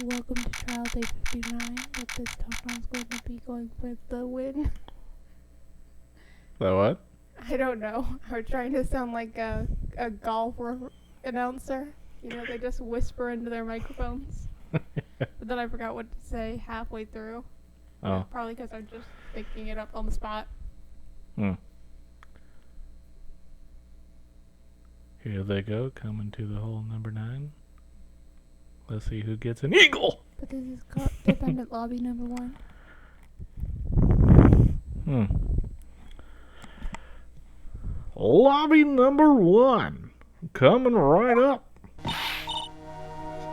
Welcome to trial day 59. With this touchdown's going to be going with the win. The what? I don't know. I'm trying to sound like a golf announcer. You know, they just whisper into their microphones. But then I forgot what to say halfway through. Oh. Probably because I'm just thinking it up on the spot. Here they go, coming to the hole number 9. Let's see who gets an eagle. But this is dependent lobby number 1. Lobby number 1. Coming right up.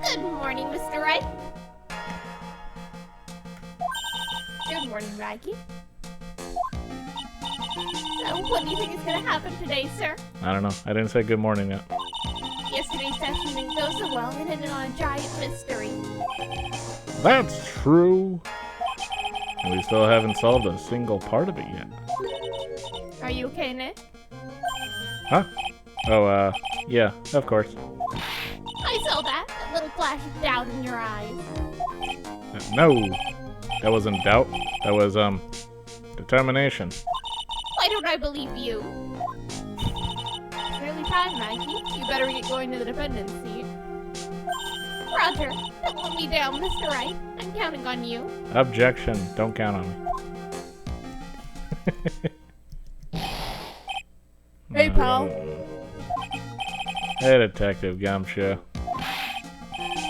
Good morning, Mr. Wright. Good morning, Maggie. So, what do you think is going to happen today, sir? I don't know. I didn't say good morning yet. Yesterday's session didn't go so well and ended on a giant mystery. That's true. We still haven't solved a single part of it yet. Are you okay, Nick? Huh? Oh, yeah, of course. I saw that little flash of doubt in your eyes. No, that wasn't doubt. That was, determination. Why don't I believe you? It's nearly time, Maggie. You better get going to the defendant's seat. Roger, don't let me down, Mr. Wright. I'm counting on you. Objection. Don't count on me. Hey, pal. Hey, Detective Gumshoe.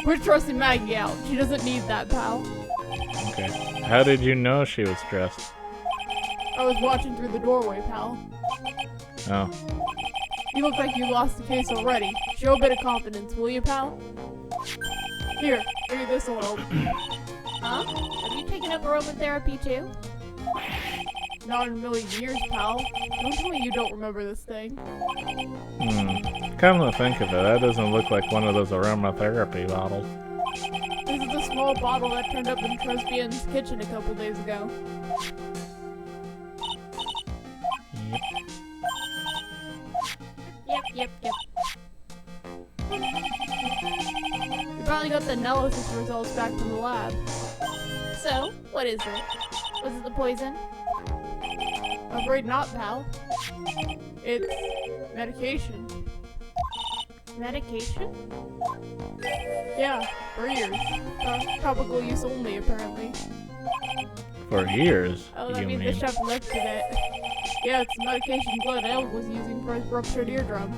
We're trusting Maggie out. She doesn't need that, pal. Okay. How did you know she was stressed? I was watching through the doorway, pal. Oh. You look like you lost the case already. Show a bit of confidence, will you, pal? Here, maybe this'll help. Huh? Have you taken up aromatherapy too? Not in a million years, pal. Don't tell me you don't remember this thing. Come to think of it, that doesn't look like one of those aromatherapy bottles. This is the small bottle that turned up in Tresbian's kitchen a couple days ago. Yep. We finally got the analysis results back from the lab. So, what is it? Was it the poison? I'm afraid not, pal. It's medication. Medication? Yeah, for years. Topical use only, apparently. For years, Oh, that you means mean? the chef lifted it. Yeah, it's the medication Glenn Elk was using for his ruptured eardrum.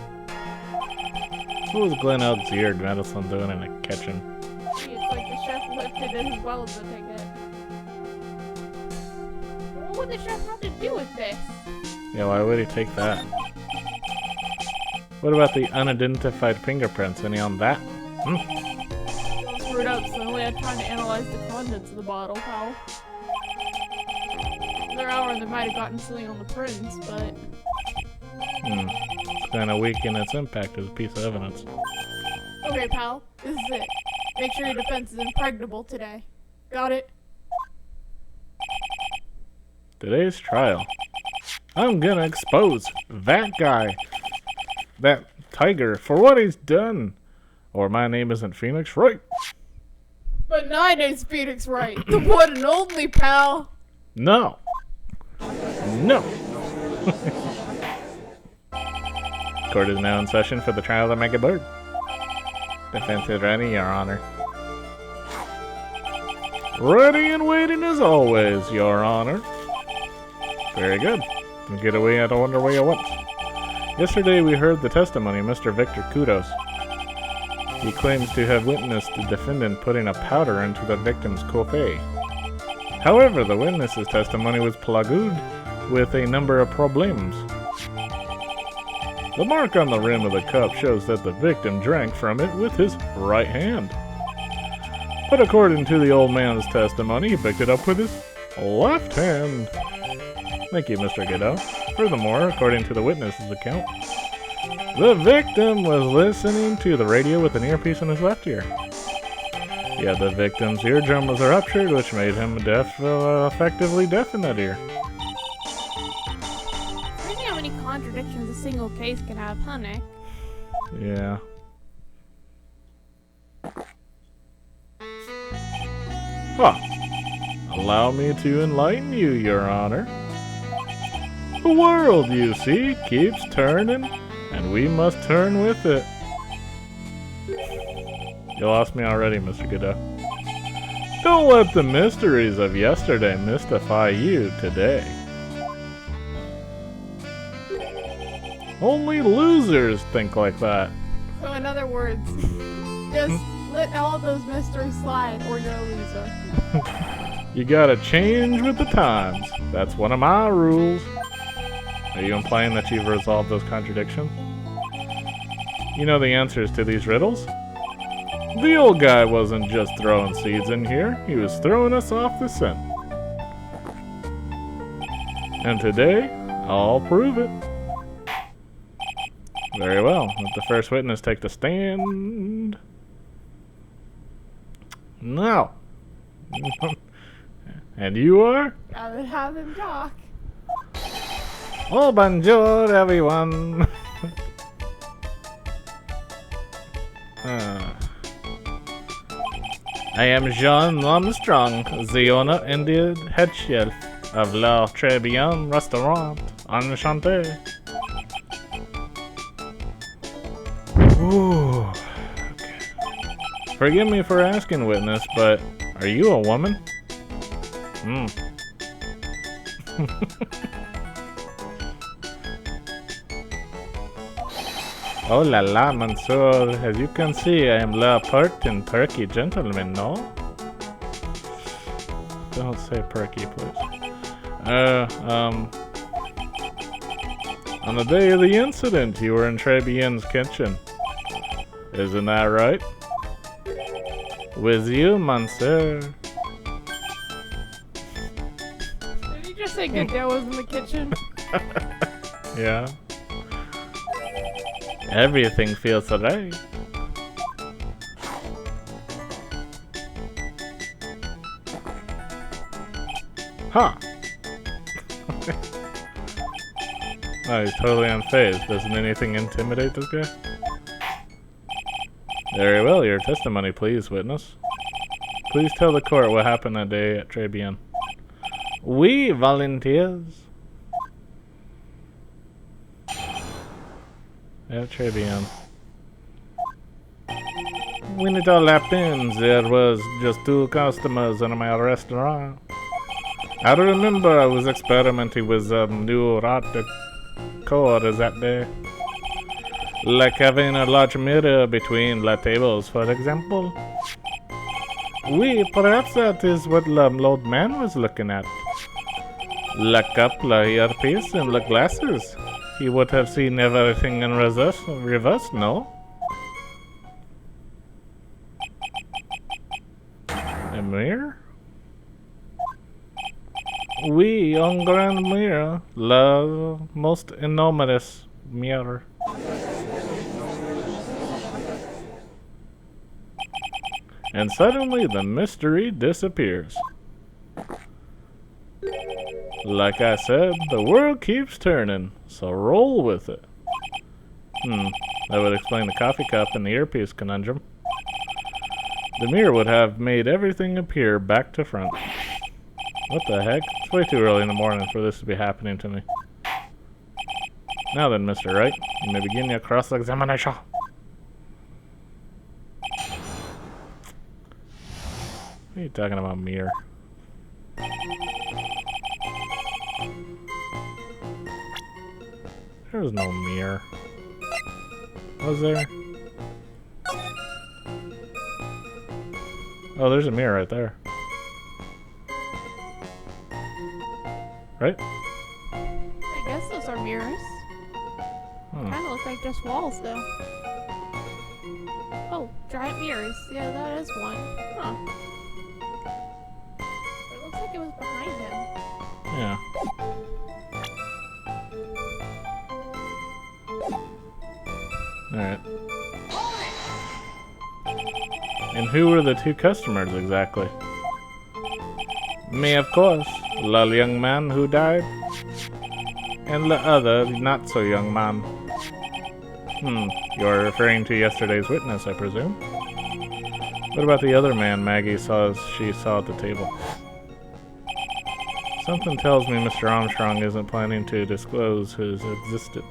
What was Glenn Elk's ear medicine doing in the kitchen? See, it's like the chef lifted it as well as the ticket. What would the chef have to do with this? Yeah, why would he take that? What about the unidentified fingerprints? Any on that? All screwed up, so I only had time to analyze the contents of the bottle, pal. Another hour and they might have gotten something on the prints, but... It's kind of weak in its impact as a piece of evidence. Okay, pal, this is it. Make sure your defense is impregnable today. Got it? Today's trial. I'm gonna expose that guy, that tiger, for what he's done. Or my name isn't Phoenix Wright. But my name's Phoenix Wright, the one and only, pal! No. No. Court is now in session for the trial of the Mega Bird. Defense is ready, Your Honor. Ready and waiting as always, Your Honor. Very good. Get away, I don't wonder where you went. Yesterday we heard the testimony of Mr. Victor Kudos. He claims to have witnessed the defendant putting a powder into the victim's coffee. However, the witness's testimony was plagued with a number of problems. The mark on the rim of the cup shows that the victim drank from it with his right hand. But according to the old man's testimony, he picked it up with his left hand. Thank you, Mr. Godot. Furthermore, according to the witness's account, the victim was listening to the radio with an earpiece in his left ear. Yeah, the victim's eardrum was ruptured, which made him effectively deaf in that ear. Crazy how many contradictions a single case can have, huh, Nick? Yeah. Ah, allow me to enlighten you, Your Honor. The world, you see, keeps turning, and we must turn with it. You lost me already, Mr. Godot. Don't let the mysteries of yesterday mystify you today. Only losers think like that. So in other words, just let all those mysteries slide or you're a loser. You gotta change with the times. That's one of my rules. Are you implying that you've resolved those contradictions? You know the answers to these riddles? The old guy wasn't just throwing seeds in here, he was throwing us off the scent. And today, I'll prove it. Very well, let the first witness take the stand. Now. And you are? Gotta have him talk. Oh, bonjour, everyone. I am Jean Armstrong, the owner and the head chef of La Tribulations restaurant. Enchanté. Ooh. Okay. Forgive me for asking, witness, but are you a woman? Oh la la, Monsieur. As you can see, I am La Pert and Perky gentleman, no? Don't say Perky, please. On the day of the incident, you were in Trebien's kitchen. Isn't that right? With you, Monsieur. Did he just say Godot was in the kitchen? Yeah. Everything feels right. Huh. Oh, he's totally unfazed. Doesn't anything intimidate this guy? Very well, your testimony, please, witness. Please tell the court what happened that day at Tribune. We volunteers. At Tribune. When it all happened, there was just 2 customers in my restaurant. I remember I was experimenting with new rod decor that day. Like having a large mirror between the tables, for example. Perhaps that is what the old man was looking at. Look up the earpiece and the glasses. He would have seen everything in reverse, no? A mirror? Oui, un grand mirror. The most enormous mirror. And suddenly the mystery disappears. Like I said, the world keeps turning, so roll with it. That would explain the coffee cup and the earpiece conundrum. The mirror would have made everything appear back to front. What the heck? It's way too early in the morning for this to be happening to me. Now then, Mr. Wright, you may begin your cross-examination. What are you talking about, mirror? There was no mirror. Was there? Oh, there's a mirror right there. Right? I guess those are mirrors. Kind of look like just walls, though. Oh, giant mirrors. Yeah, that is one. Huh. It looks like it was behind him. Yeah. Alright. And who were the 2 customers exactly? Me, of course. The young man who died. And the other, not so young man. You're referring to yesterday's witness, I presume? What about the other man Maggie she saw at the table? Something tells me Mr. Armstrong isn't planning to disclose his existence.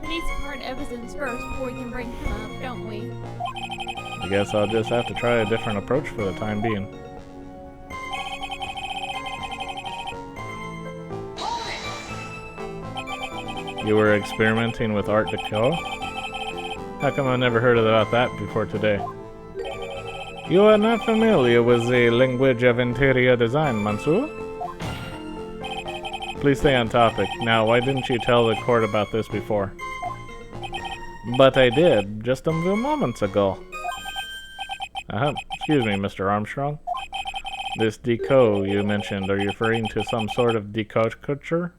We need some hard evidence first before we can bring him up, don't we? I guess I'll just have to try a different approach for the time being. You were experimenting with Art Deco? How come I never heard about that before today? You are not familiar with the language of interior design, Monsieur? Please stay on topic. Now, why didn't you tell the court about this before? But I did, just a few moments ago. Excuse me, Mr. Armstrong. This deco you mentioned, are you referring to some sort of decorature?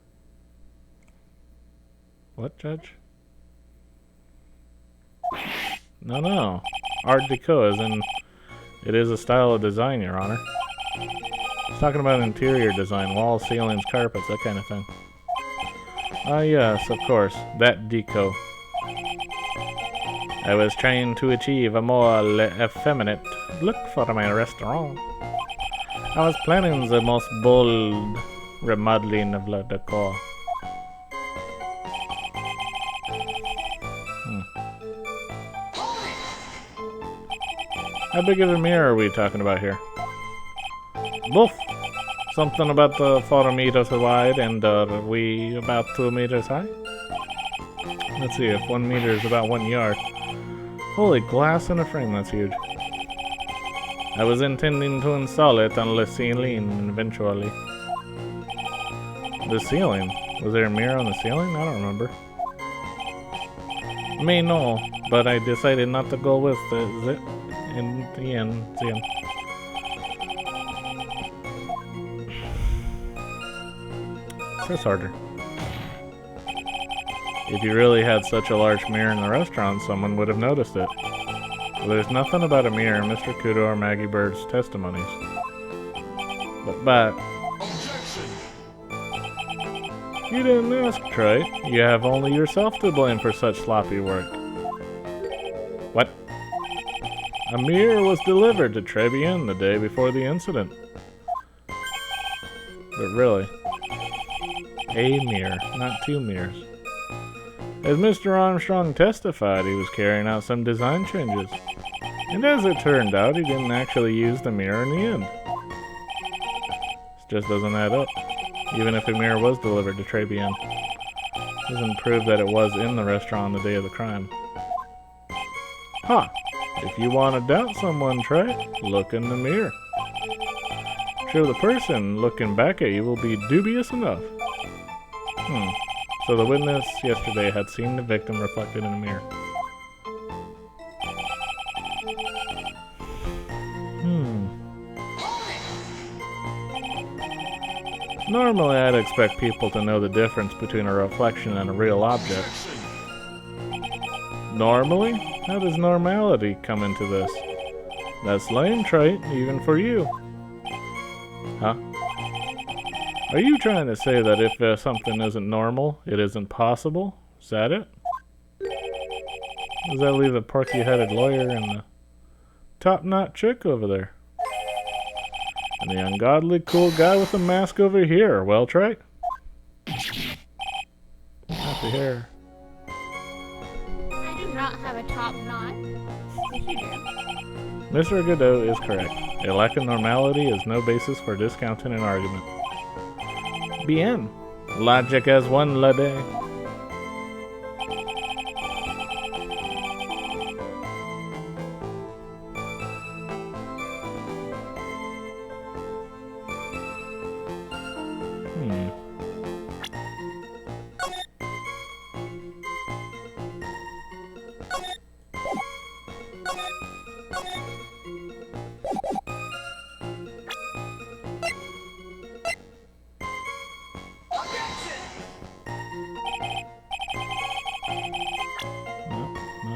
What, Judge? No. Art Deco, as in, it is a style of design, Your Honor. He's talking about interior design, walls, ceilings, carpets, that kind of thing. Ah, yes, of course, that deco. I was trying to achieve a more effeminate look for my restaurant. I was planning the most bold remodeling of the decor. How big of a mirror are we talking about here? Boof! Something about 4 meters wide and we about 2 meters high? Let's see, if 1 meter is about 1 yard. Holy glass in a frame, that's huge. I was intending to install it on the ceiling eventually. The ceiling? Was there a mirror on the ceiling? I don't remember. May know, but I decided not to go with it in the end. Press harder. If you really had such a large mirror in the restaurant, someone would have noticed it. Well, there's nothing about a mirror in Mr. Kudo or Maggie Bird's testimonies. But you didn't ask, Trey. You have only yourself to blame for such sloppy work. What? A mirror was delivered to Tribulations the day before the incident. But really, a mirror, not 2 mirrors. As Mr. Armstrong testified, he was carrying out some design changes. And as it turned out, he didn't actually use the mirror in the end. This just doesn't add up. Even if a mirror was delivered to Tribulations, doesn't prove that it was in the restaurant on the day of the crime. If you want to doubt someone, Trey, look in the mirror. Sure, the person looking back at you will be dubious enough. So the witness yesterday had seen the victim reflected in a mirror. Normally, I'd expect people to know the difference between a reflection and a real object. Normally? How does normality come into this? That's lame, Trey, even for you. Huh? Are you trying to say that if something isn't normal, it isn't possible? Is that it? Does that leave the porky-headed lawyer and the top-knot chick over there? And the ungodly cool guy with the mask over here. Well, Trey? Happy hair. I do not have a top knot. Yes, you do. Mr. Godot is correct. A lack of normality is no basis for discounting an argument. Bien. Logic as one la day.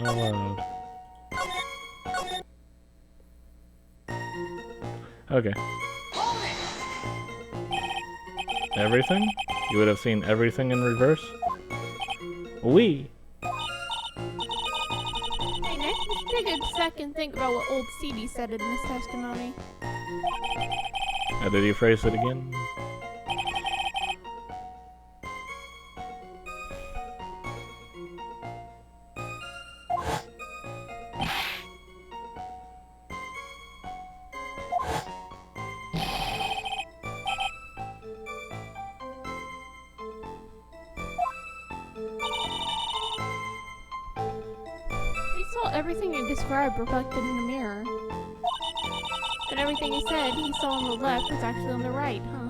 Not allowed. Okay. Everything? You would have seen everything in reverse? Oui. Hey, nice to can think about what old CD said in this testimony. Did he phrase it again? He saw everything you described reflected in the mirror. And everything he said he saw on the left was actually on the right, huh?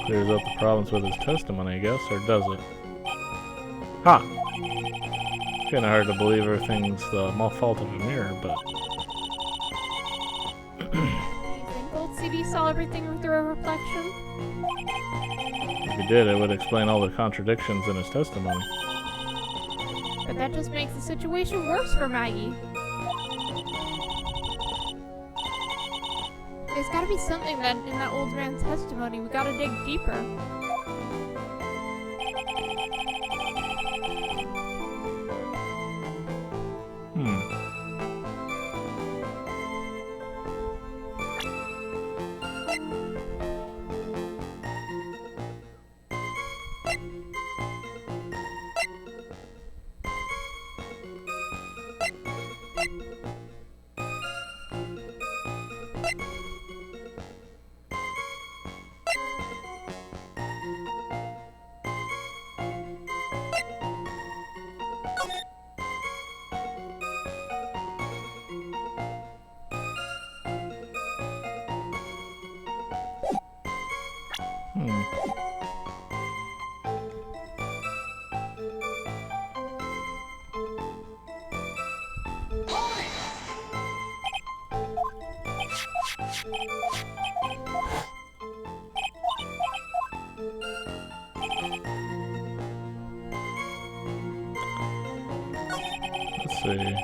Clears up the problems with his testimony, I guess, or does it? Ha! It's kinda hard to believe everything's the fault of a mirror, but... Do you think old CD saw everything through a reflection? If he did, it would explain all the contradictions in his testimony. But that just makes the situation worse for Maggie. There's gotta be something that in that old man's testimony. We gotta dig deeper. Let's see.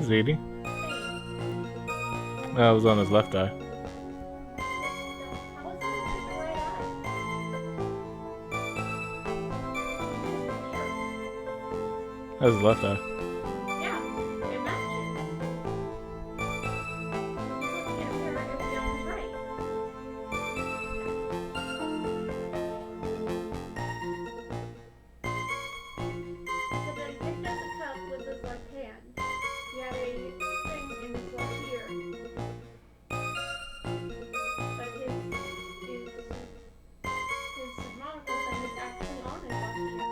ZD? That was on his left eye. That was his left eye. Yeah, it matches. He's looking at a mirror directly on his right. So then he picked up the cup with his left hand. He had a thing in his left ear. But his monocle thing is actually on his left ear.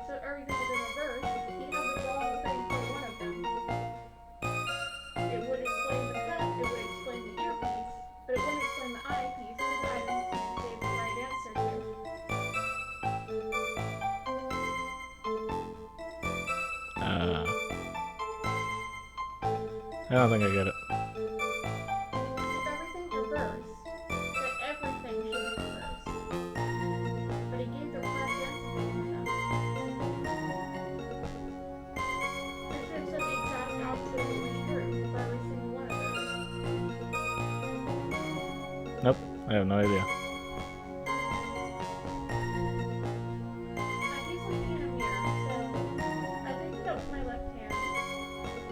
So everything was in reverse. He had the wrong thing for one of them. It would explain the cup, it would explain the earpiece, but it wouldn't explain the eyepiece because I don't think he gave the right answer to. I don't think I get it. If everything's reversed, then everything should be reversed. But he gave the correct answer to one of them. I should have said the exact opposite of what was true for every single one of those. Nope, I have no idea. He's looking in a mirror, so I think it up to my left hand.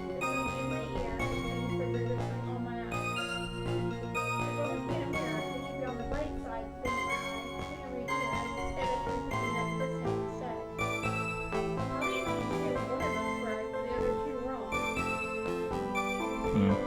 There's something in my ear, and he said that there's something on my eye. If we're looking in a mirror, it should be on the right side, thing on my eye, thing over here, and then we're thinking that's this hand instead. How do you know to get one of them correct and the other two wrong? Right?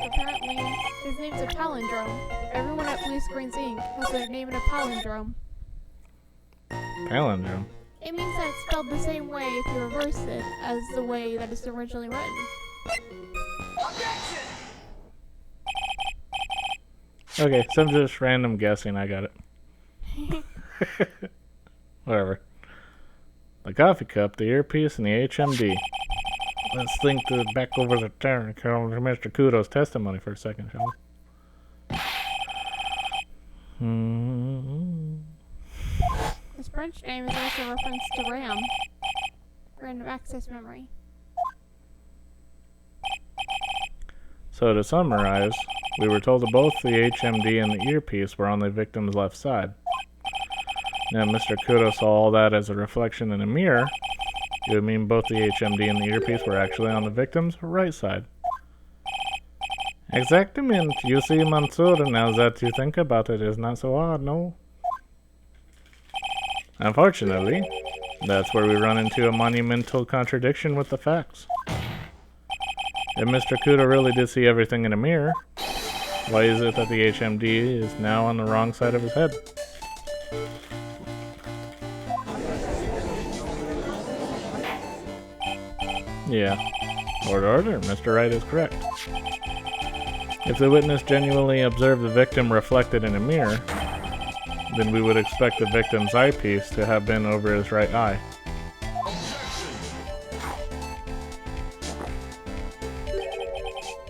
Apparently, his name's a palindrome. Everyone at Blue Screens Inc. has their name in a palindrome. Palindrome. It means that it's spelled the same way if you reverse it as the way that it's originally written. Okay, some just random guessing. I got it. Whatever. The coffee cup, the earpiece, and the HMD. Let's think back over the turn. Mr. Kudo's testimony for a second, shall we? His French name is also a reference to RAM, random access memory. So to summarize, we were told that both the HMD and the earpiece were on the victim's left side. Now Mr. Kudo saw all that as a reflection in a mirror. It would mean both the HMD and the earpiece were actually on the victim's right side. Exactamente. You see, Mansoor, now that you think about it, it's not so odd, no? Unfortunately, that's where we run into a monumental contradiction with the facts. If Mr. Kudo really did see everything in a mirror, why is it that the HMD is now on the wrong side of his head? Yeah. Order. Mr. Wright is correct. If the witness genuinely observed the victim reflected in a mirror, then we would expect the victim's eyepiece to have been over his right eye.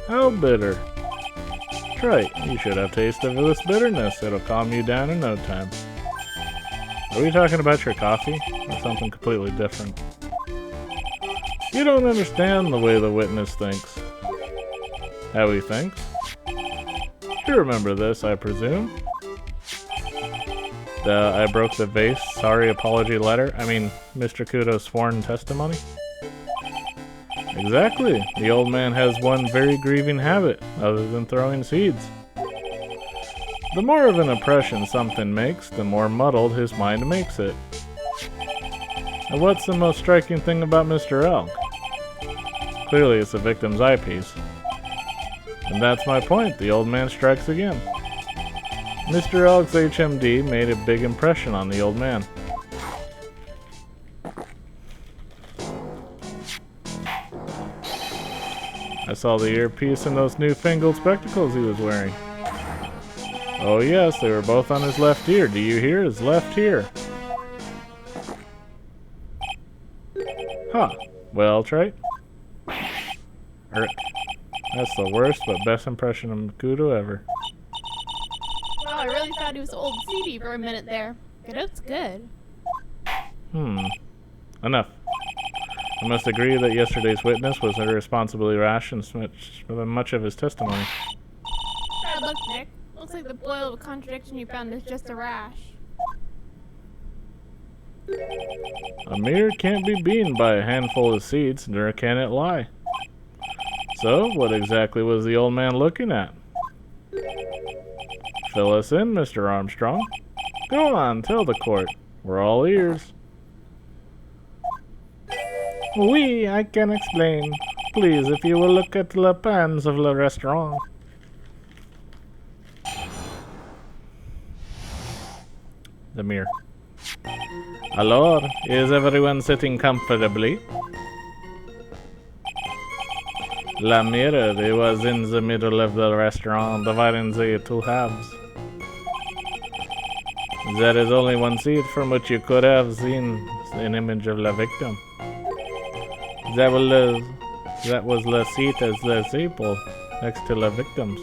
How bitter. That's right, you should have taste of this bitterness. It'll calm you down in no time. Are we talking about your coffee? Or something completely different? You don't understand the way the witness thinks. How he thinks? You remember this, I presume? I broke the vase, sorry apology letter. I mean, Mr. Kudo's sworn testimony? Exactly. The old man has one very grieving habit, other than throwing seeds. The more of an impression something makes, the more muddled his mind makes it. And what's the most striking thing about Mr. Elk? Clearly it's the victim's eyepiece. And that's my point, the old man strikes again. Mr. Elk's HMD made a big impression on the old man. I saw the earpiece and those newfangled spectacles he was wearing. Oh yes, they were both on his left ear. Do you hear? His left ear. Huh. Well, Trey. That's the worst but best impression of Kudo ever. Wow, I really thought he was old CD for a minute there. That's good. Enough. I must agree that yesterday's witness was irresponsibly rash and much of his testimony. Bad luck, Nick. Looks like the boil of a contradiction you found is just a rash. A mirror can't be beaten by a handful of seeds, nor can it lie. So, what exactly was the old man looking at? Fill us in, Mr. Armstrong. Go on, tell the court. We're all ears. Oui, I can explain. Please, if you will look at the pans of the restaurant. The mirror. Alors, is everyone sitting comfortably? La mirror, it was in the middle of the restaurant, dividing the two halves. There is only one seat from which you could have seen an image of the victim. That was the seat as the table next to the victims.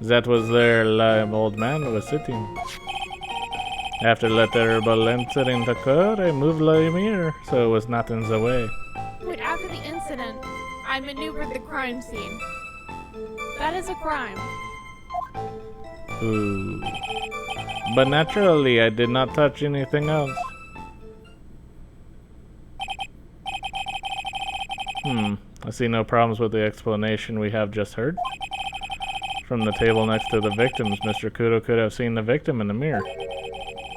That was where the old man was sitting. After the terrible incident occurred, I moved the mirror so it was not in the way. Wait, after the incident, I maneuvered the crime scene. That is a crime. Ooh. But naturally, I did not touch anything else. I see no problems with the explanation we have just heard. From the table next to the victims, Mr. Kudo could have seen the victim in the mirror.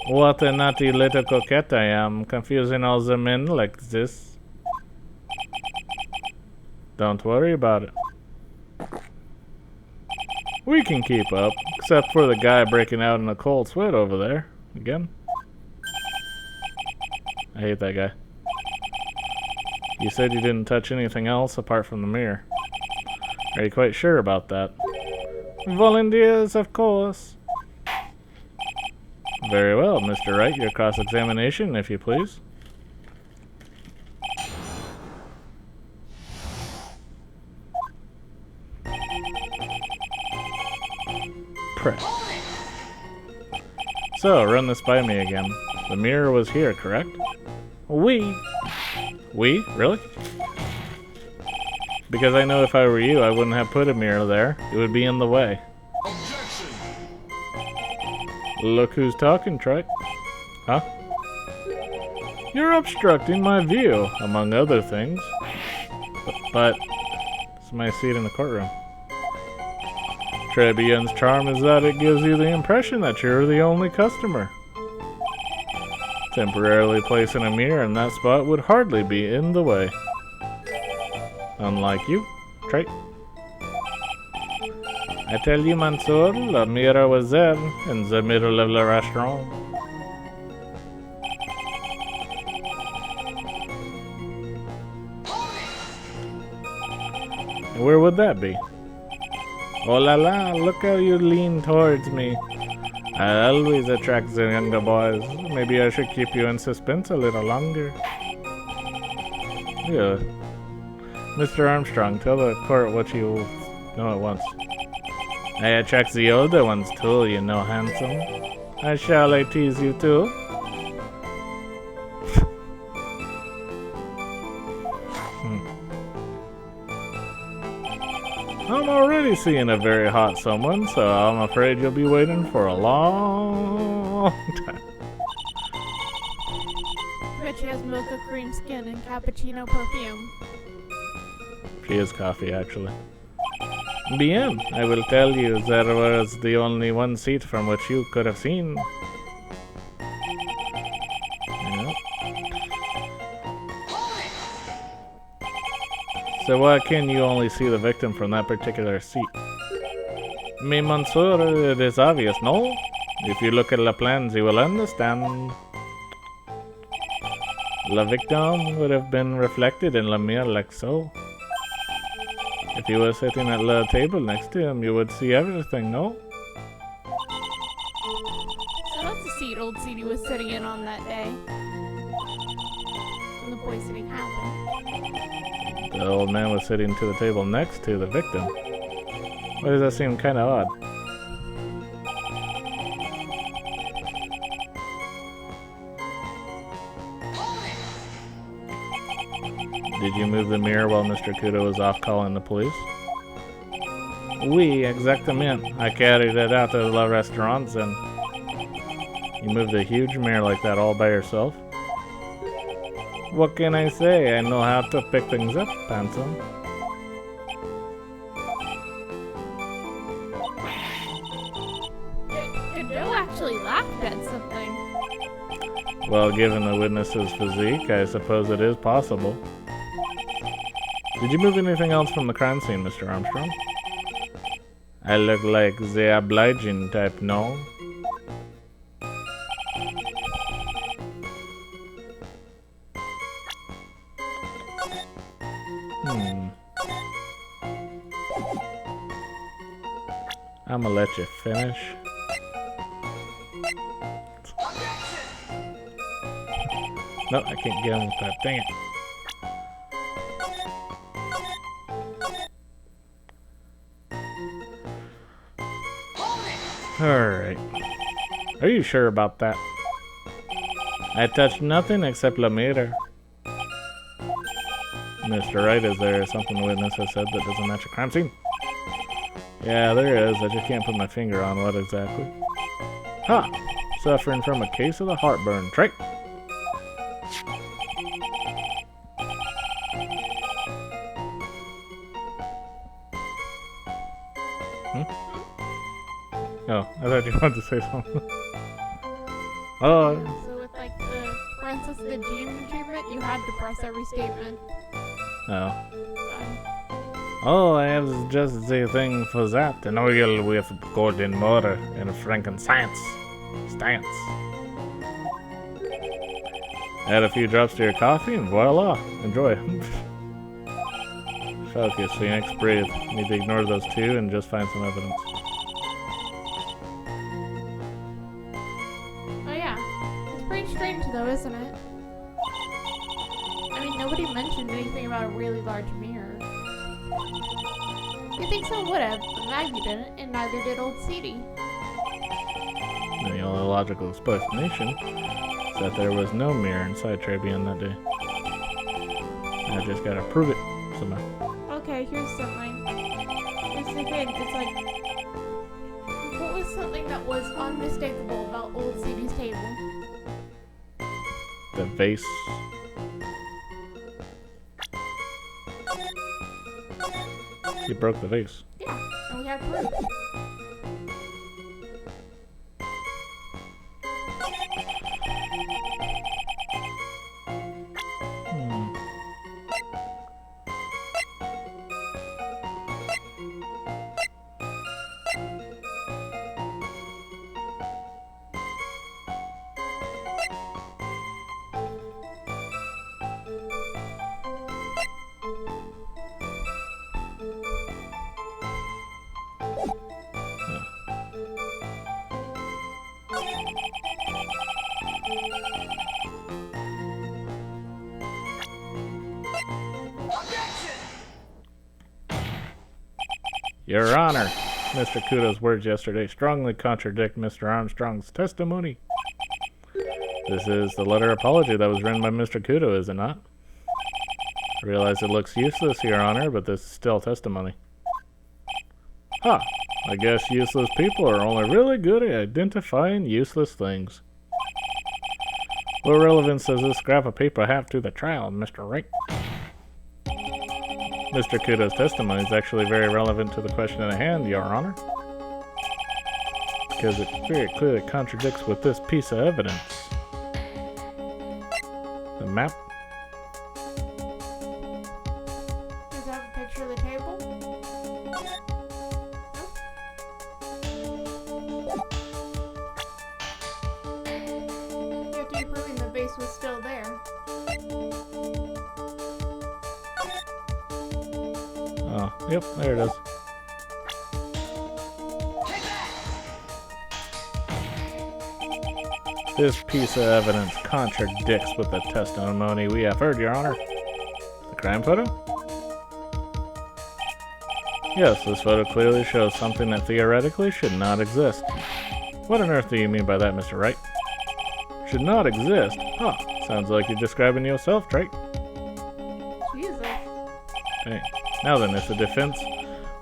What a naughty little coquette I am, confusing all the men like this. Don't worry about it. We can keep up, except for the guy breaking out in a cold sweat over there. Again. I hate that guy. You said you didn't touch anything else apart from the mirror. Are you quite sure about that? Volunteers, of course. Very well, Mr. Wright, your cross-examination, if you please. Press. So, run this by me again. The mirror was here, correct? We? Really? Because I know if I were you, I wouldn't have put a mirror there. It would be in the way. Objection! Look who's talking, Trike. Huh? You're obstructing my view, among other things. But it's my seat in the courtroom. Tribulations' charm is that it gives you the impression that you're the only customer. Temporarily placing a mirror in that spot would hardly be in the way. Unlike you, Trike. I tell you, Mansour, the mirror was there, in the middle of the restaurant. And where would that be? Oh la la, look how you lean towards me. I always attract the younger boys. Maybe I should keep you in suspense a little longer. Yeah. Mr. Armstrong, tell the court what you know at once. I attract the older ones too, you know, handsome. Shall I tease you too? I'm already seeing a very hot someone, so I'm afraid you'll be waiting for a long time. Bet she has mocha cream skin and cappuccino perfume. She is coffee, actually. Bien, I will tell you, there was the only one seat from which you could have seen. Yep. So why can you only see the victim from that particular seat? Me, Mansour, it is obvious, no? If you look at the plans, you will understand. The victim would have been reflected in the mirror like so. If you were sitting at the table next to him, you would see everything, no? So that's the seat old Seedy was sitting in on that day. When the poisoning happened. The old man was sitting to the table next to the victim. Why does that seem kind of odd? Did you move the mirror while Mr. Kudo was off calling the police? Oui, exactement. I carried it out to the restaurants and... You moved a huge mirror like that all by yourself? What can I say? I know how to pick things up, handsome. Joe actually laughed at something. Well, given the witness's physique, I suppose it is possible. Did you move anything else from the crime scene, Mr. Armstrong? I look like the obliging type, no? I'ma let you finish. No, I can't get him with that. Dang it. Alright. Are you sure about that? I touched nothing except La Mirror. Mr. Wright, is there something the witness has said that doesn't match a crime scene? Yeah, there is. I just can't put my finger on what exactly. Ha! Suffering from a case of the heartburn. Trick! Oh, I thought you wanted to say something. Oh. So with like the Princess of the Gene treatment, you had to press every statement. Oh. Oh, I have just the thing for that. An oil with golden mortar and frankincense. Stance. Add a few drops to your coffee and voila. Enjoy. Focus, Phoenix, breathe. Need to ignore those two and just find some evidence. Oh yeah. It's pretty strange though, isn't it? I mean, nobody mentioned anything about a really large mirror. You think someone would have, but Maggie didn't, and neither did old Sadie. The only logical explanation is that there was no mirror inside Tribune that day. I just gotta prove it somehow. Okay, here's something. Here's the thing, it's like... What was something that was unmistakable about old Sadie's table? The vase. You broke the vase. Yeah, and we have proof. Your Honor, Mr. Kudo's words yesterday strongly contradict Mr. Armstrong's testimony. This is the letter of apology that was written by Mr. Kudo, is it not? I realize it looks useless, Your Honor, but this is still testimony. Huh. I guess useless people are only really good at identifying useless things. What relevance does this scrap of paper have to the trial, Mr. Wright? Mr. Kudo's testimony is actually very relevant to the question at hand, Your Honor. Because it very clearly contradicts with this piece of evidence. The map. Does that have a picture of the table? You have to be proving the vase was still there. Oh, yep, there it is. This piece of evidence contradicts with the testimony we have heard, Your Honor. The crime photo? Yes, this photo clearly shows something that theoretically should not exist. What on earth do you mean by that, Mr. Wright? Should not exist? Huh, sounds like you're describing yourself, Trey. Jesus. Hey, now then, if the defense,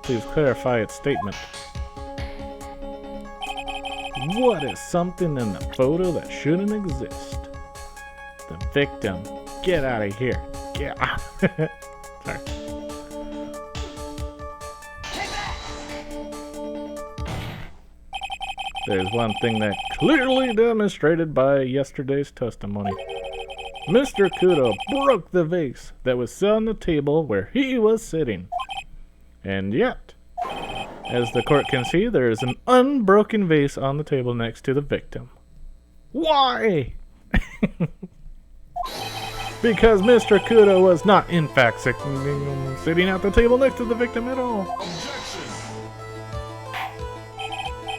please clarify its statement. What is something in the photo that shouldn't exist? The victim. Get out of here. Get out. Sorry. There's one thing that clearly demonstrated by yesterday's testimony. Mr. Kudo broke the vase that was set on the table where he was sitting. And yet, as the court can see, there is an unbroken vase on the table next to the victim. Why? Because Mr. Kudo was not, in fact, sitting at the table next to the victim at all.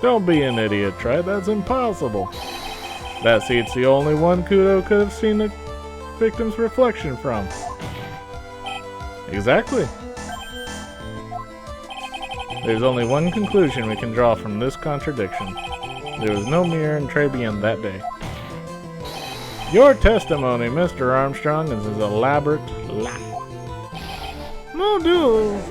Don't be an idiot, Trey. That's impossible. That seat's the only one Kudo could have seen the victim's reflection from. Exactly. There's only one conclusion we can draw from this contradiction. There was no mirror in Tribune that day. Your testimony, Mr. Armstrong, is an elaborate lie. No, dude.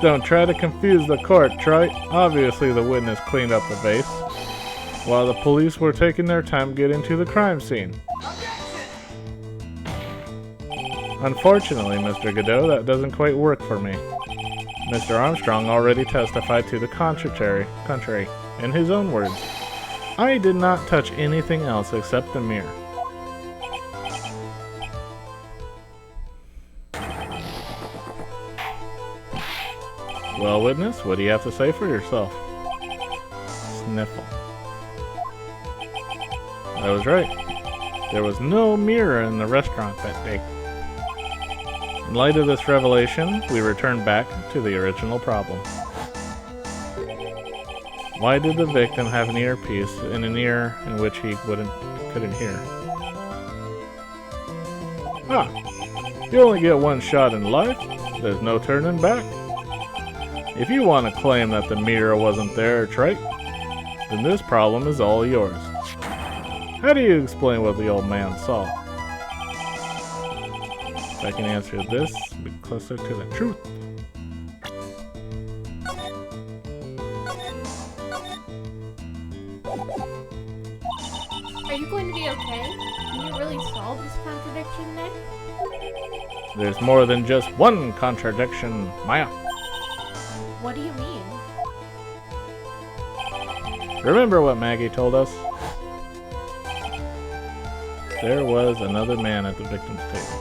Don't try to confuse the court, Troy. Obviously the witness cleaned up the vase, while the police were taking their time getting to the crime scene. Unfortunately, Mr. Godot, that doesn't quite work for me. Mr. Armstrong already testified to the contrary, in his own words. I did not touch anything else except the mirror. Well, witness, what do you have to say for yourself? Sniffle. I was right. There was no mirror in the restaurant that day. In light of this revelation, we return back to the original problem. Why did the victim have an earpiece in an ear in which he couldn't hear? Ah, you only get one shot in life. There's no turning back. If you want to claim that the mirror wasn't there, Trite, then this problem is all yours. How do you explain what the old man saw? If I can answer this, we'll be closer to the truth. Are you going to be okay? Can you really solve this contradiction then? There's more than just one contradiction, Maya. What do you mean? Remember what Maggie told us? There was another man at the victim's table.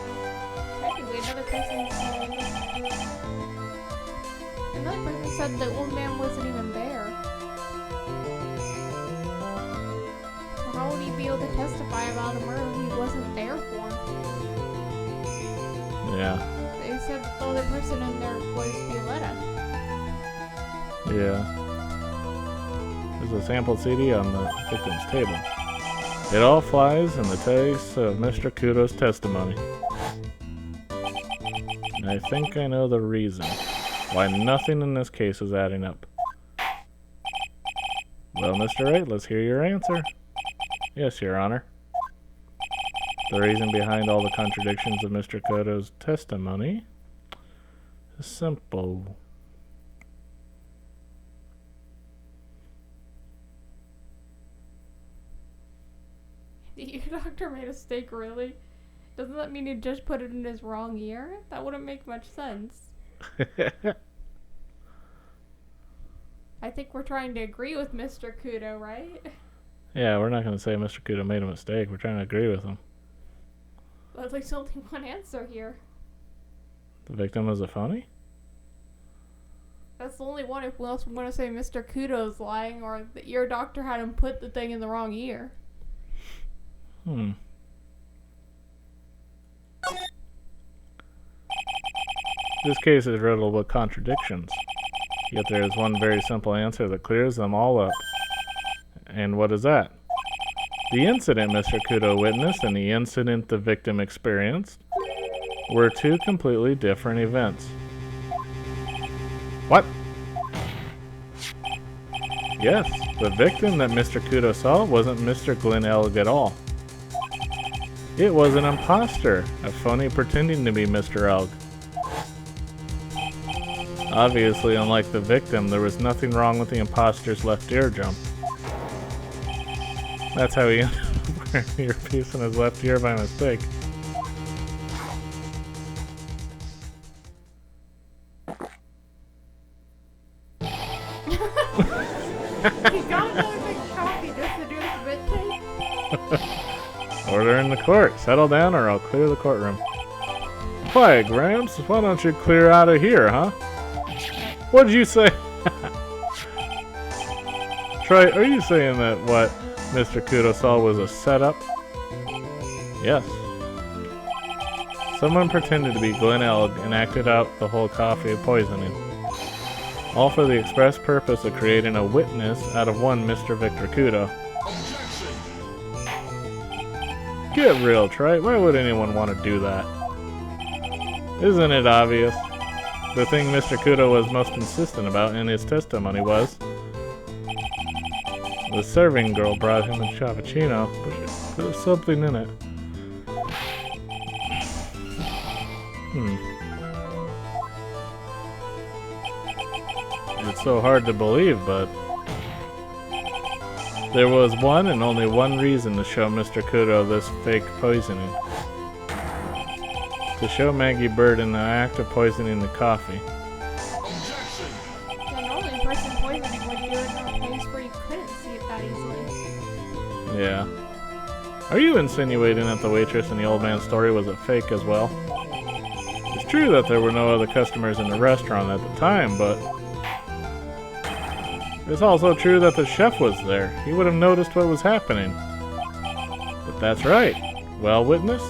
Technically, another person said the old man wasn't even there. So how would he be able to testify about a murder he wasn't there for? Yeah. They said the other person in there was Violetta. Yeah. There's a sample CD on the victim's table. It all flies in the face of Mr. Kudo's testimony. And I think I know the reason why nothing in this case is adding up. Well, Mr. Wright, let's hear your answer. Yes, Your Honor. The reason behind all the contradictions of Mr. Kudo's testimony is simple. The ear doctor made a mistake, really? Doesn't that mean he just put it in his wrong ear? That wouldn't make much sense. I think we're trying to agree with Mr. Kudo, right? Yeah, we're not going to say Mr. Kudo made a mistake. We're trying to agree with him. Well, there's only one answer here. The victim was a phony? That's the only one if we else want to say Mr. Kudo's lying or the ear doctor had him put the thing in the wrong ear. This case is riddled with contradictions. Yet there is one very simple answer that clears them all up. And what is that? The incident Mr. Kudo witnessed and the incident the victim experienced were two completely different events. What? Yes, the victim that Mr. Kudo saw wasn't Mr. Glenn Elg at all. It was an imposter, a phony pretending to be Mr. Elg. Obviously, unlike the victim, there was nothing wrong with the imposter's left eardrum. That's how he ended up wearing an earpiece in his left ear by mistake. He got another big coffee just to do his bit cake. Order in the court. Settle down or I'll clear the courtroom. Quiet, Gramps. Why don't you clear out of here, huh? What did you say? Troy, are you saying that what Mr. Kudo saw was a setup? Yes. Someone pretended to be Glenn Elg and acted out the whole coffee poisoning. All for the express purpose of creating a witness out of one Mr. Victor Kudo. Get real, Troy. Why would anyone want to do that? Isn't it obvious? The thing Mr. Kudo was most insistent about in his testimony was the serving girl brought him a cappuccino, but there was something in it. It's so hard to believe, but there was one and only one reason to show Mr. Kudo this fake poisoning. To show Maggie Bird in the act of poisoning the coffee. The only person poisoning would do it in a place where you couldn't see it that easily. Yeah. Are you insinuating that the waitress in the old man's story was a fake as well? It's true that there were no other customers in the restaurant at the time, but It's also true that the chef was there. He would have noticed what was happening. But that's right. Well, witness?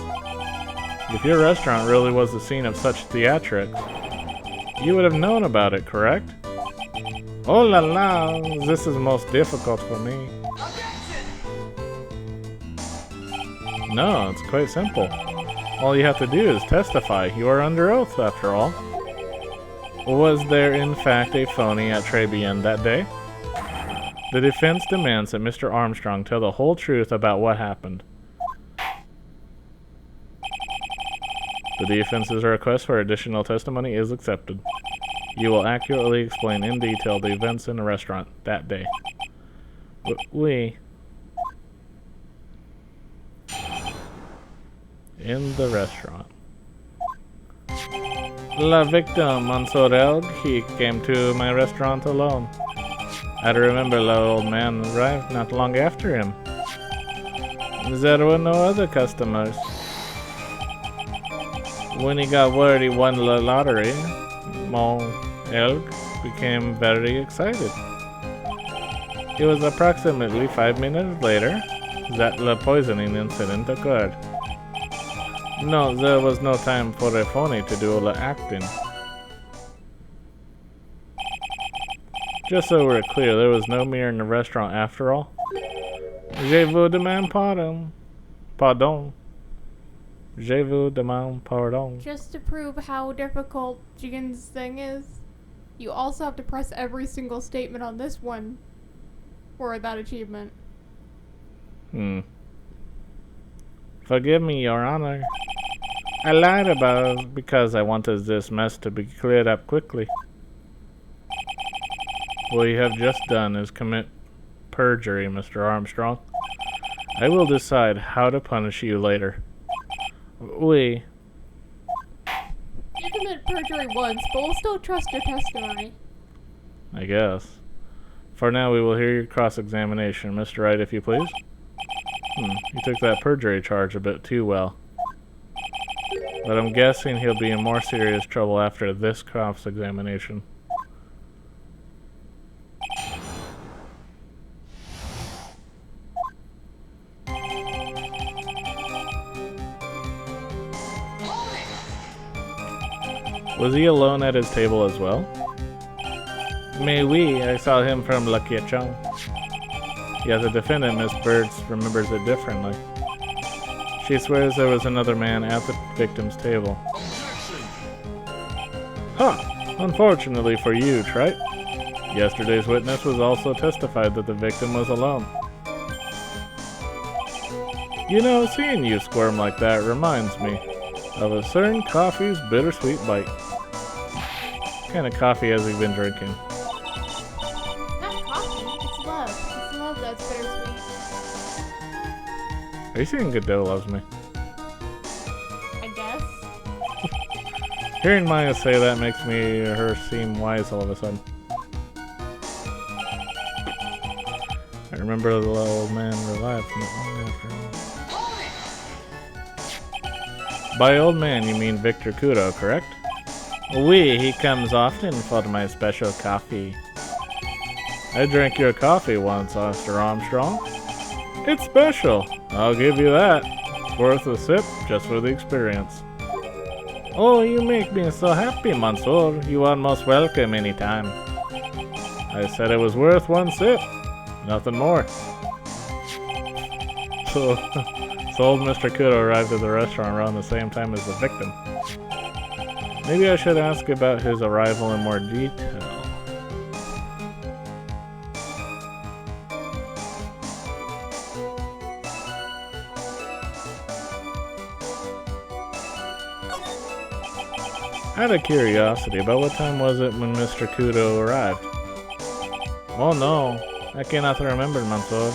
If your restaurant really was the scene of such theatrics, you would have known about it, correct? Oh la la, this is most difficult for me. No, it's quite simple. All you have to do is testify. You are under oath, after all. Was there in fact a phony at Tribulations that day? The defense demands that Mr. Armstrong tell the whole truth about what happened. The defense's request for additional testimony is accepted. You will accurately explain in detail the events in the restaurant that day. Oui. In the restaurant. La victim, Monsieur, he came to my restaurant alone. I remember the old man arrived not long after him. There were no other customers. When he got word he won the lottery, Mon Elg became very excited. It was approximately 5 minutes later that the poisoning incident occurred. No, there was no time for a phony to do all the acting. Just so we're clear, there was no mirror in the restaurant after all. Je vous demande pardon. Pardon. Je vous demande pardon. Just to prove how difficult Jigen's thing is, you also have to press every single statement on this one for that achievement. Forgive me, Your Honor. I lied about it because I wanted this mess to be cleared up quickly. What you have just done is commit perjury, Mr. Armstrong. I will decide how to punish you later. Oui. You commit perjury once, but we'll still trust your testimony. I guess. For now, we will hear your cross-examination. Mr. Wright, if you please. You took that perjury charge a bit too well. But I'm guessing he'll be in more serious trouble after this cross-examination. Was he alone at his table as well? Mais oui, I saw him from La Kitchen. Yet the defendant, Miss Birds, remembers it differently. She swears there was another man at the victim's table. Unfortunately for you, Trite. Yesterday's witness was also testified that the victim was alone. You know, seeing you squirm like that reminds me of a certain coffee's bittersweet bite. What kind of coffee has he been drinking? Not coffee, it's love. It's love that's bittersweet. Are you saying Godot loves me? I guess. Hearing Maya say that makes her seem wise all of a sudden. I remember the old man revived from it long after. By old man, you mean Victor Kudo, correct? Oui, he comes often for my special coffee. I drank your coffee once, Mr. Armstrong. It's special, I'll give you that. It's worth a sip just for the experience. Oh, you make me so happy, Monsieur. You are most welcome anytime. I said it was worth one sip, nothing more. So old Mr. Kudo arrived at the restaurant around the same time as the victim. Maybe I should ask about his arrival in more detail. Out of curiosity, about what time was it when Mr. Kudo arrived? Oh no, I cannot remember, Monsieur.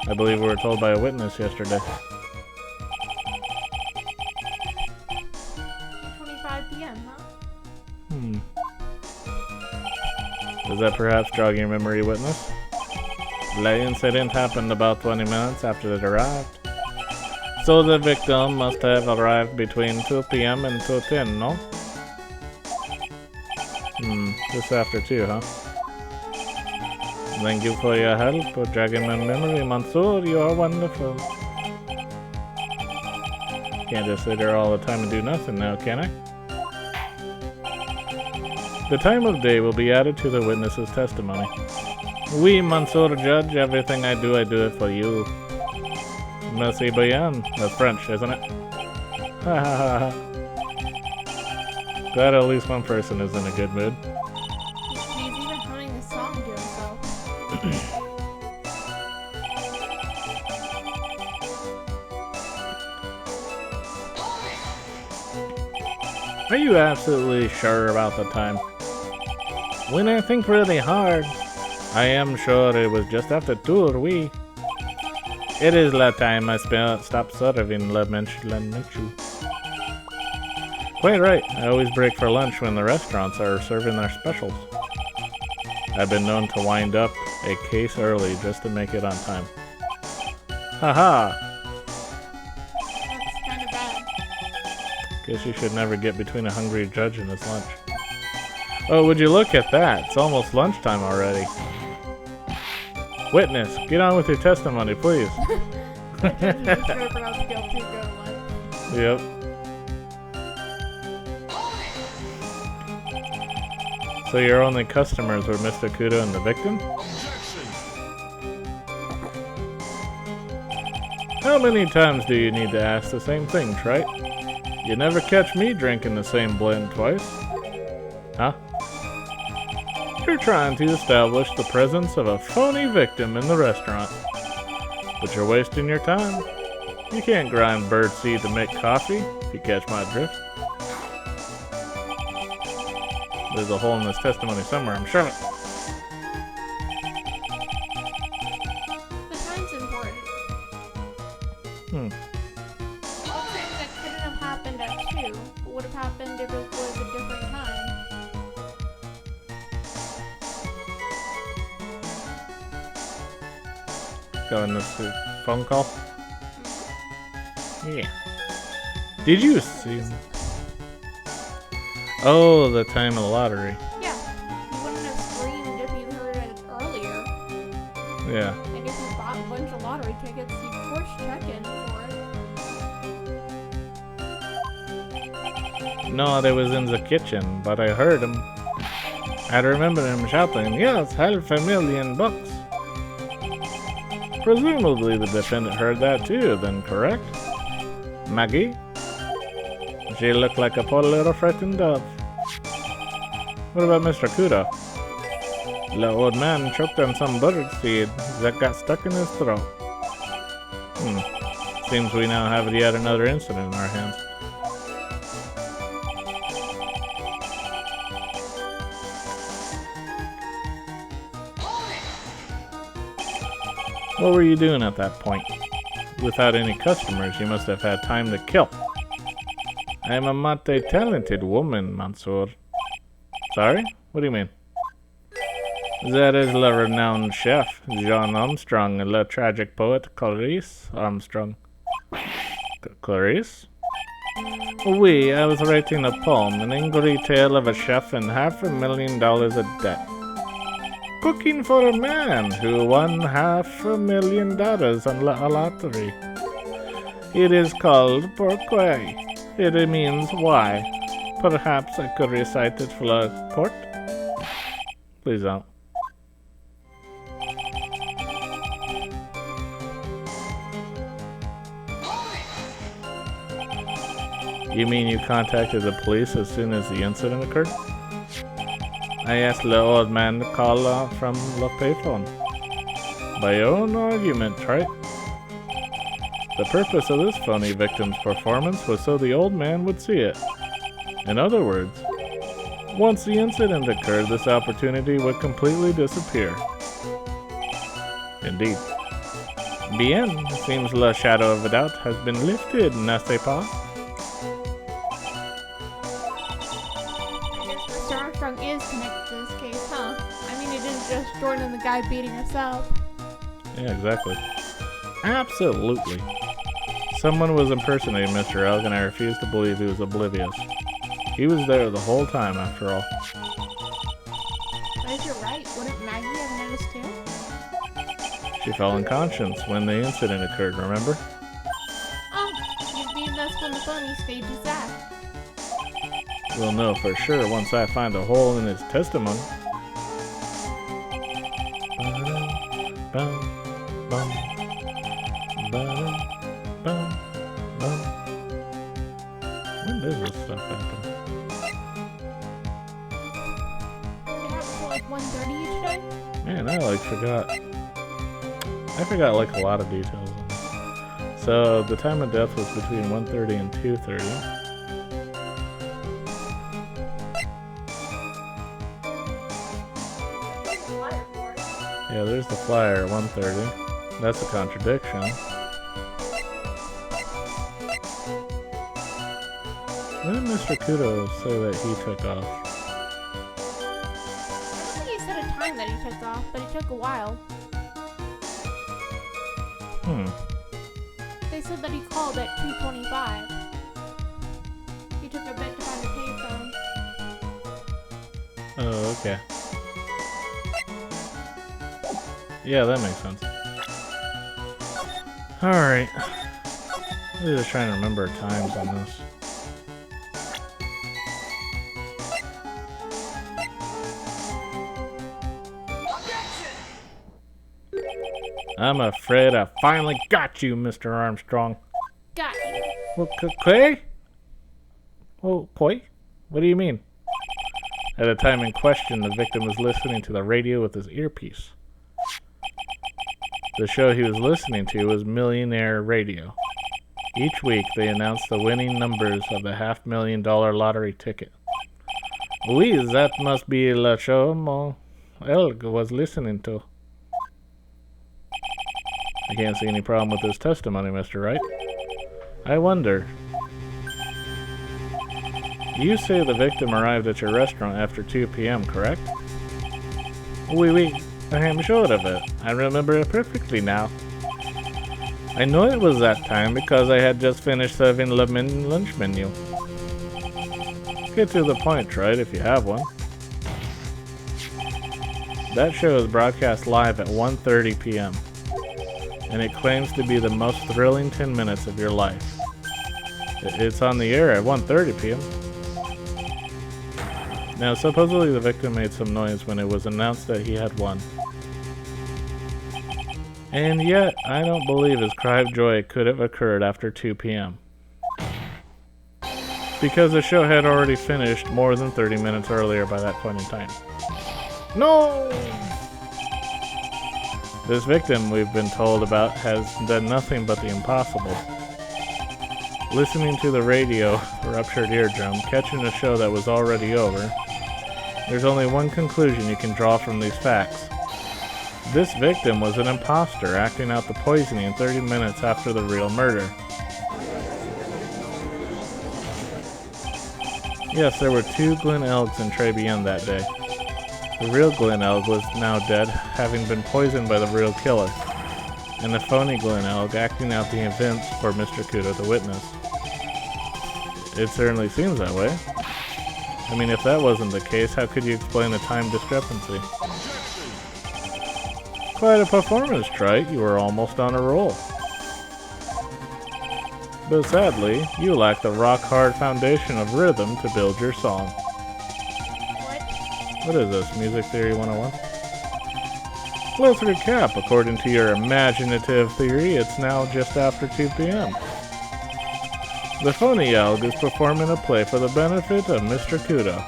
I believe we were told by a witness yesterday. 2:25 p.m., huh? Does that perhaps jog your memory, witness? The incident happened about 20 minutes after it arrived. So the victim must have arrived between 2 p.m. and 2:10, no? Just after 2, huh? Thank you for your help, dragging my memory, Mansoor. You are wonderful. Can't just sit there all the time and do nothing now, can I? The time of day will be added to the witness's testimony. Oui, Mansoor Judge, everything I do it for you. Merci bien. That's French, isn't it? Ha ha ha ha. Glad at least one person is in a good mood. He's even humming a song to himself. Are you absolutely sure about the time? When I think really hard, I am sure it was just after 2 oui. It is la time I stopped serving la menchu. Quite right, I always break for lunch when the restaurants are serving their specials. I've been known to wind up a case early just to make it on time. Haha! That's kind of bad. Guess you should never get between a hungry judge and his lunch. Oh, would you look at that? It's almost lunchtime already. Witness, get on with your testimony, please. The judge is sure to pronounce guilty, go to lunch. Yep. So your only customers were Mr. Kudo and the victim? How many times do you need to ask the same thing, Trite? You never catch me drinking the same blend twice. Huh? You're trying to establish the presence of a phony victim in the restaurant. But you're wasting your time. You can't grind birdseed to make coffee, if you catch my drift. There's a hole in this testimony somewhere, I'm sure of it. The time's important. All things that couldn't have happened at 2, but would have happened if it was a different time. Going this phone call? Yeah. Did you see? Oh, the time of the lottery. Yeah, you wouldn't have screamed if you heard it earlier. Yeah. And if you bought a bunch of lottery tickets, you'd of course check in for it. No, they was in the kitchen, but I heard him. I remember him shouting, "Yes, $500,000." Presumably the defendant heard that too, then correct? Maggie? She looked like a poor little frightened dove. What about Mr. Kudo? The old man choked on some bird seed that got stuck in his throat. Seems we now have yet another incident in our hands. What were you doing at that point? Without any customers, you must have had time to kill. I am a mighty talented woman, Mansoor. Sorry? What do you mean? That is the renowned chef, John Armstrong, and the tragic poet, Clarice Armstrong. Clarice? Oui, I was writing a poem, an angry tale of a chef and $500,000 of debt. Cooking for a man who won $500,000 on a lottery. It is called Pourquoi. It means why. Perhaps I could recite it for the court? Please don't. You mean you contacted the police as soon as the incident occurred? I asked the old man to call from the payphone. By your own argument, right? The purpose of this phony victim's performance was so the old man would see it. In other words, once the incident occurred, this opportunity would completely disappear. Indeed. Bien, seems the shadow of a doubt has been lifted, n'est-ce pas? Mr. Armstrong is connected to this case, huh? I mean, it isn't just Jordan and the guy beating us up. Yeah, exactly. Absolutely. Someone was impersonating Mr. Elk, and I refuse to believe he was oblivious. He was there the whole time, after all. But if you're right, wouldn't Maggie have noticed too? She fell unconscious when the incident occurred, remember? Oh, you'd mean that's when the phony staged his act. We'll know for sure once I find a hole in his testimony. When does this stuff happen? It happens till like 1:30 each day? Man, I forgot. I forgot like a lot of details on this. So the time of death was between 1:30 and 2:30. Yeah, there's the flyer at 1:30. That's a contradiction. When did Mr. Kudo say that he took off? I think he said a time that he took off, but it took a while. They said that he called at 2:25. He took a bit to find a payphone. Oh, okay. Yeah, that makes sense. Alright. I'm just trying to remember times on this. I'm afraid I finally got you, Mr. Armstrong. Got you. Well, Quay? Oh, Koi? What do you mean? At the time in question, the victim was listening to the radio with his earpiece. The show he was listening to was Millionaire Radio. Each week, they announced the winning numbers of the $500,000 lottery ticket. Oui, that must be the show Mo Elg was listening to. I can't see any problem with this testimony, Mr. Wright. I wonder. You say the victim arrived at your restaurant after 2 p.m., correct? Oui, I am sure of it. I remember it perfectly now. I know it was that time because I had just finished serving the lunch menu. Get to the point, Wright, if you have one. That show is broadcast live at 1:30 p.m. and it claims to be the most thrilling 10 minutes of your life. It's on the air at 1:30 p.m. Now, supposedly the victim made some noise when it was announced that he had won. And yet, I don't believe his cry of joy could have occurred after 2 p.m. because the show had already finished more than 30 minutes earlier by that point in time. No! This victim we've been told about has done nothing but the impossible. Listening to the radio, ruptured eardrum, catching a show that was already over, there's only one conclusion you can draw from these facts. This victim was an imposter acting out the poisoning 30 minutes after the real murder. Yes, there were 2 Glen Elgs in Tribulations that day. The real Glen Elg was now dead, having been poisoned by the real killer, and the phony Glen Elg acting out the events for Mr. Kudo to witness. It certainly seems that way. I mean, if that wasn't the case, how could you explain the time discrepancy? Quite a performance, Trite. You were almost on a roll. But sadly, you lack the rock-hard foundation of rhythm to build your song. What is this, Music Theory 101? Let's recap. According to your imaginative theory, it's now just after 2 p.m. The phony Elg is performing a play for the benefit of Mr. Kudo.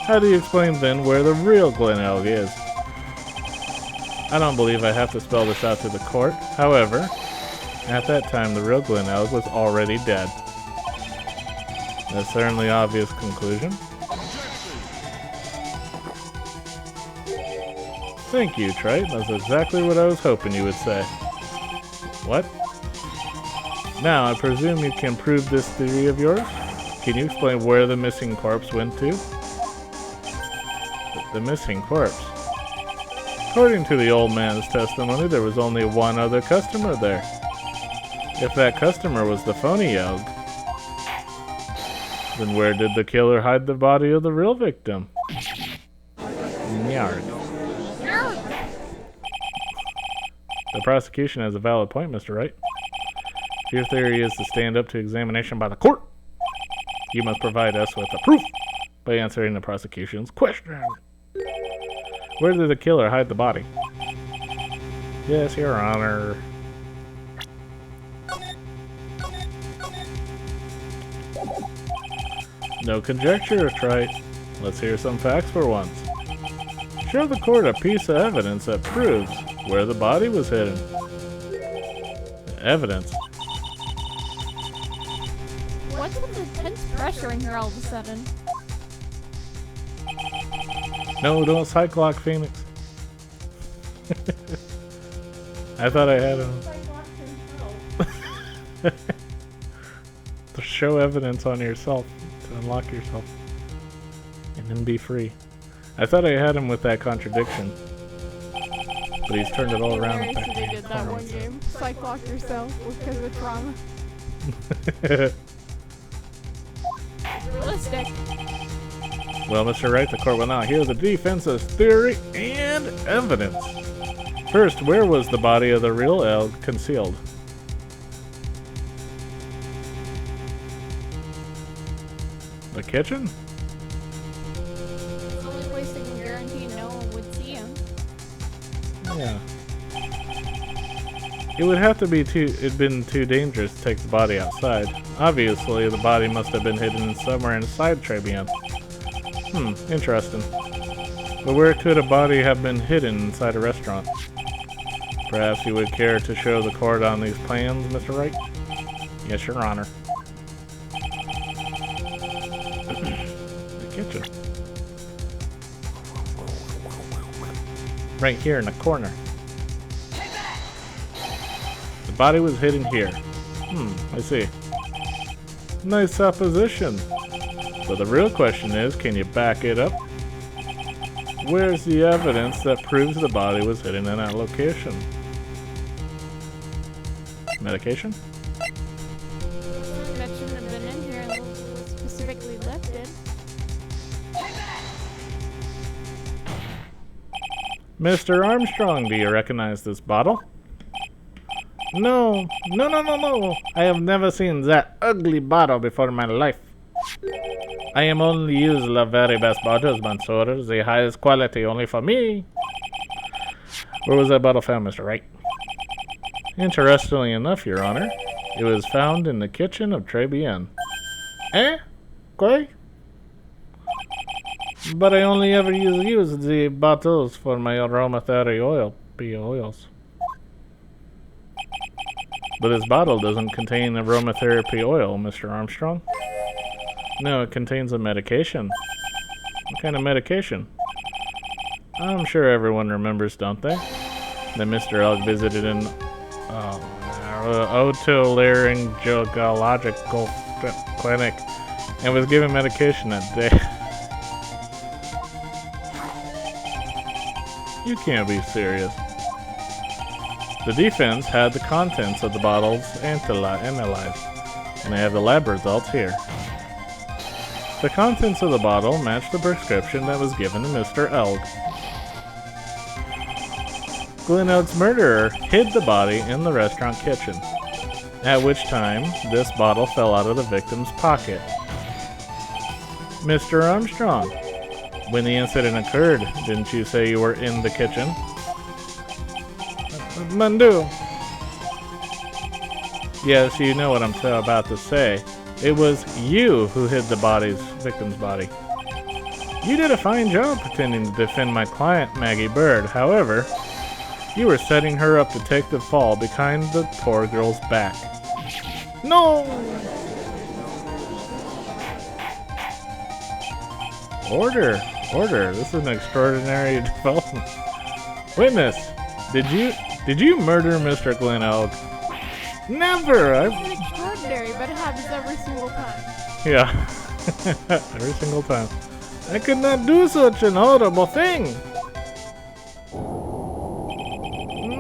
How do you explain then where the real Glen Elg is? I don't believe I have to spell this out to the court. However, at that time the real Glen Elg was already dead. That's certainly an obvious conclusion. Thank you, Trite. That's exactly what I was hoping you would say. What? Now, I presume you can prove this theory of yours? Can you explain where the missing corpse went to? The missing corpse? According to the old man's testimony, there was only one other customer there. If that customer was the phony Elg, then where did the killer hide the body of the real victim? Nyarg. The prosecution has a valid point, Mr. Wright. If your theory is to stand up to examination by the court, you must provide us with the proof by answering the prosecution's question. Where did the killer hide the body? Yes, Your Honor. No conjecture, Trite. Let's hear some facts for once. Show the court a piece of evidence that proves where the body was hidden. Evidence? What's with the intense pressure in here all of a sudden? No, don't Cyclock Phoenix. I thought I had him. To show evidence on yourself, to unlock yourself, and then be free. I thought I had him with that contradiction, but he's turned it all around. Hilarious that they did that one game. Cyclock yourself because of trauma. Realistic. Well, Mr. Wright, the court will now hear the defense's theory and evidence. First, where was the body of the real Elg concealed? The kitchen? It's the only place they can guarantee no one would see him. Yeah. It would have to be it'd been too dangerous to take the body outside. Obviously, the body must have been hidden somewhere inside Tribune. Interesting. But where could a body have been hidden inside a restaurant? Perhaps you would care to show the court on these plans, Mr. Wright? Yes, Your Honor. The kitchen. Right here in the corner. The body was hidden here. I see. Nice supposition. But the real question is, can you back it up? Where's the evidence that proves the body was hidden in that location? Medication? That shouldn't have been in here unless it was specifically lifted. Mr. Armstrong, do you recognize this bottle? No. I have never seen that ugly bottle before in my life. I am only use the very best bottles, Mansoor. The highest quality only for me. Where was that bottle found, Mr. Wright? Interestingly enough, Your Honor, it was found in the kitchen of Tribune. Eh? Quay? But I only ever use the bottles for my aromatherapy oils. But this bottle doesn't contain aromatherapy oil, Mr. Armstrong. No, it contains a medication. What kind of medication? I'm sure everyone remembers, don't they? That Mr. Elk visited an otolaryngological clinic and was given medication that day. You can't be serious. The defense had the contents of the bottles analyzed, and I have the lab results here. The contents of the bottle matched the prescription that was given to Mr. Elg. Glenn Elg's murderer hid the body in the restaurant kitchen, at which time this bottle fell out of the victim's pocket. Mr. Armstrong, when the incident occurred, didn't you say you were in the kitchen? Mandu. Yes, you know what I'm about to say. It was you who hid the victim's body. You did a fine job pretending to defend my client, Maggie Bird. However, you were setting her up to take the fall behind the poor girl's back. No! Order. This is an extraordinary development. Witness, did you murder Mr. Glenn Elk? Never! It's extraordinary, but it happens every single time. Yeah. Every single time. I could not do such an horrible thing!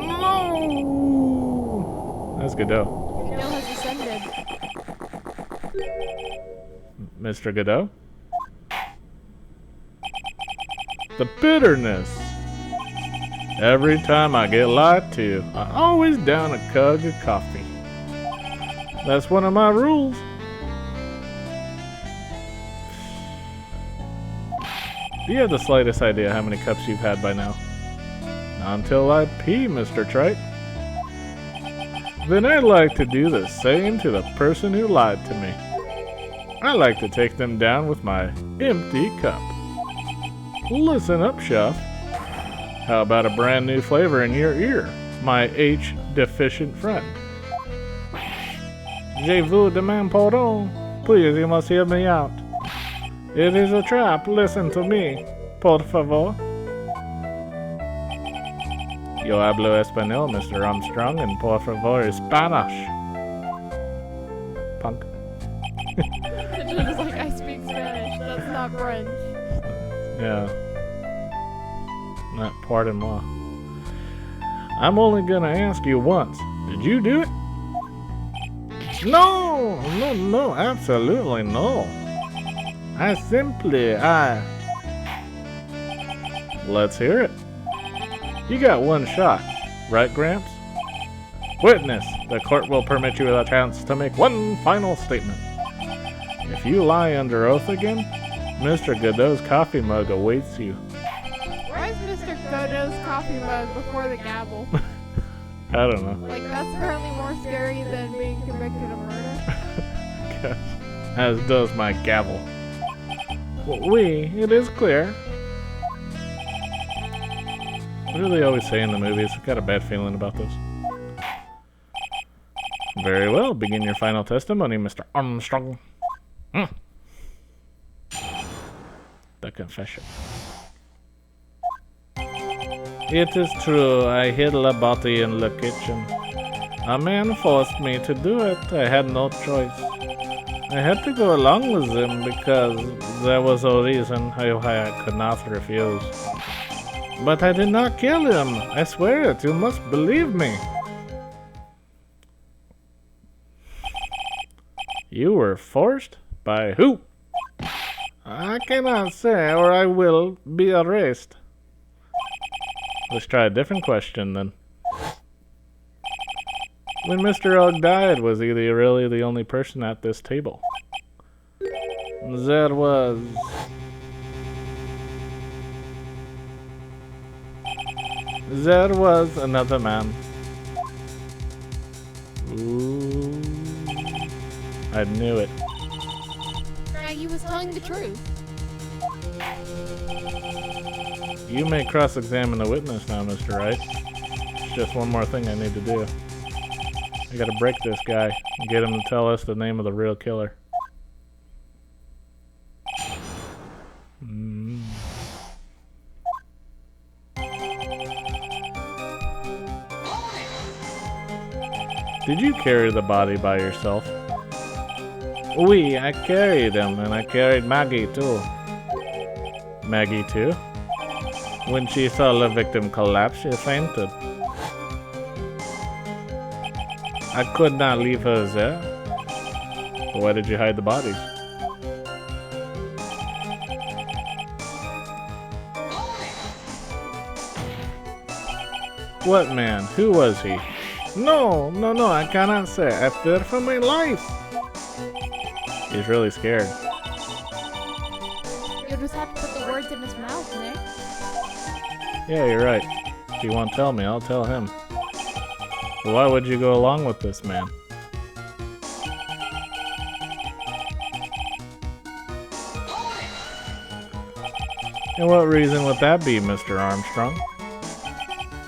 No! That's Godot. Godot has ascended. Mr. Godot? The bitterness! Every time I get lied to, I always down a jug of coffee. That's one of my rules. Do you have the slightest idea how many cups you've had by now? Not until I pee, Mr. Trite. Then I'd like to do the same to the person who lied to me. I like to take them down with my empty cup. Listen up, chef. How about a brand new flavor in your ear, my H-deficient friend? Je vous demande pardon. Please, you must hear me out. It is a trap. Listen to me. Por favor. Yo hablo español, Mr. Armstrong, and por favor is Spanish. Punk. She was like, I speak Spanish. That's not French. Yeah. Not pardon-moi. I'm only gonna ask you once. Did you do it? No, absolutely no. Let's hear it. You got one shot, right, Gramps? Witness, the court will permit you a chance to make one final statement. If you lie under oath again, Mr. Godot's coffee mug awaits you. Why is Mr. Godot's coffee mug before the gavel? I don't know. Like, that's apparently more scary than being convicted of murder. As does my gavel. It is clear. What do they always say in the movies? I've got a bad feeling about this. Very well. Begin your final testimony, Mr. Armstrong. The confession. It is true. I hid a body in the kitchen. A man forced me to do it. I had no choice. I had to go along with him because there was a reason I could not refuse. But I did not kill him. I swear it. You must believe me. You were forced? By who? I cannot say, or I will be erased. Let's try a different question then. When Mr. Ogg died, was he really the only person at this table? There was another man. Ooh. I knew it. Maggie was telling the truth. You may cross-examine the witness now, Mr. Wright. It's just one more thing I need to do. I gotta break this guy and get him to tell us the name of the real killer. Did you carry the body by yourself? Oui, I carried him, and I carried Maggie too. Maggie too? When she saw the victim collapse, she fainted. I could not leave her there. Why did you hide the bodies? What man? Who was he? No, I cannot say. I fear for my life. He's really scared. You'll just have to put the words in his mouth, Nick. Yeah, you're right. If you won't tell me, I'll tell him. But why would you go along with this man? And what reason would that be, Mr. Armstrong?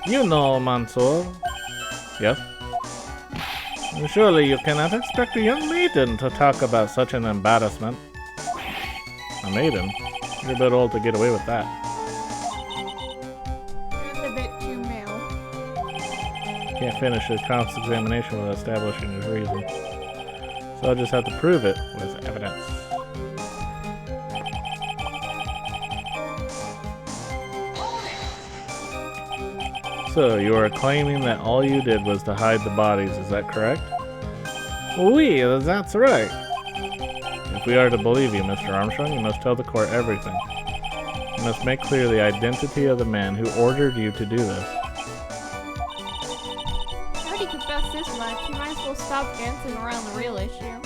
You know, Mansour. Yes? Surely you cannot expect a young maiden to talk about such an embarrassment. A maiden? You're a bit old to get away with that. That's a bit too male. Can't finish his cross-examination without establishing his reason. So I'll just have to prove it with evidence. So, you are claiming that all you did was to hide the bodies, is that correct? Oui, that's right. If we are to believe you, Mr. Armstrong, you must tell the court everything. You must make clear the identity of the man who ordered you to do this. confess this much. You might as well stop dancing around the real issue.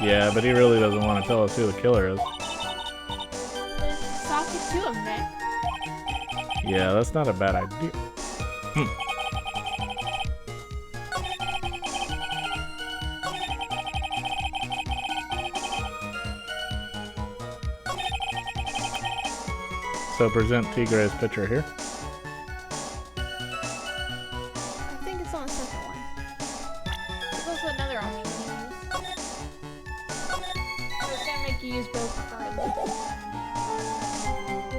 Yeah, but he really doesn't want to tell us who the killer is. Then talk it to him, Nick. Yeah, that's not a bad idea. So present Tigre's picture here. I think it's on the second one. There's also another option to use. So it's gonna make you use both regardless.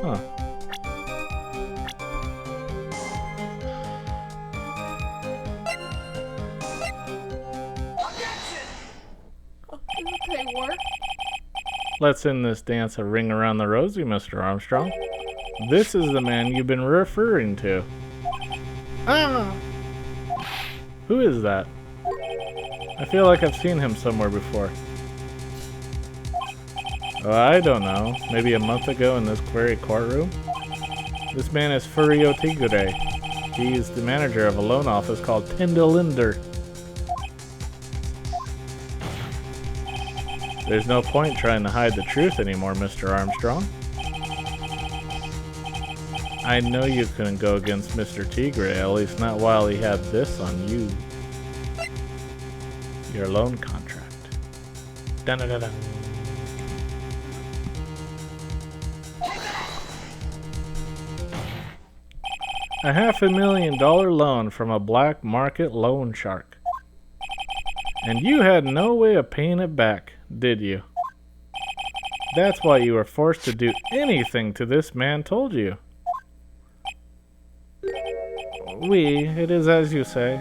Huh. They work. Let's end this dance a ring around the rosy, Mr. Armstrong. This is the man you've been referring to. Ah! Who is that? I feel like I've seen him somewhere before. Oh, I don't know. Maybe a month ago in this very courtroom? This man is Furio Tigre. He's the manager of a loan office called Tindalinder. There's no point trying to hide the truth anymore, Mr. Armstrong. I know you couldn't go against Mr. Tigre, at least not while he had this on you. Your loan contract. Dun-dun-dun-dun. A $500,000 loan from a black market loan shark. And you had no way of paying it back, did you? That's why you were forced to do anything to this man told you. Oui, it is as you say.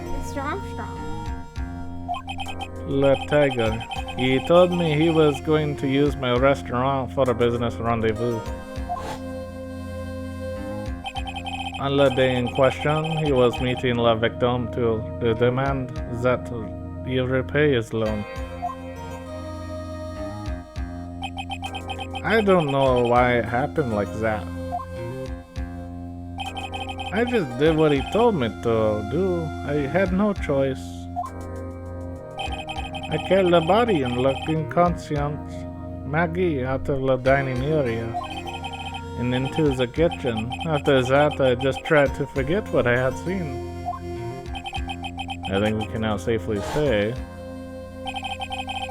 Mr. Armstrong. Le Tiger. He told me he was going to use my restaurant for a business rendezvous. On the day in question, he was meeting la victim to demand that he repay his loan. I don't know why it happened like that. I just did what he told me to do. I had no choice. I carried the body and looked inconscient Maggie out of the dining area and into the kitchen. After that, I just tried to forget what I had seen. I think we can now safely say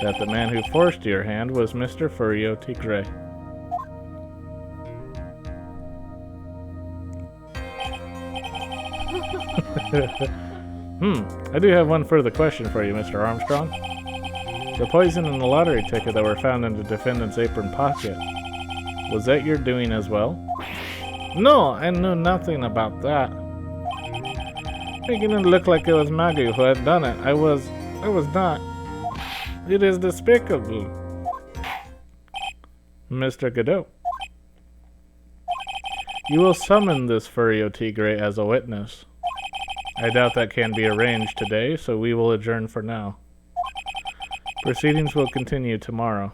that the man who forced your hand was Mr. Furio Tigre. I do have one further question for you, Mr. Armstrong. The poison and the lottery ticket that were found in the defendant's apron pocket, was that your doing as well? No, I knew nothing about that. Making it look like it was Maggie who had done it. I was not. It is despicable. Mr. Godot, you will summon this Furio Tigre as a witness. I doubt that can be arranged today, so we will adjourn for now. Proceedings will continue tomorrow.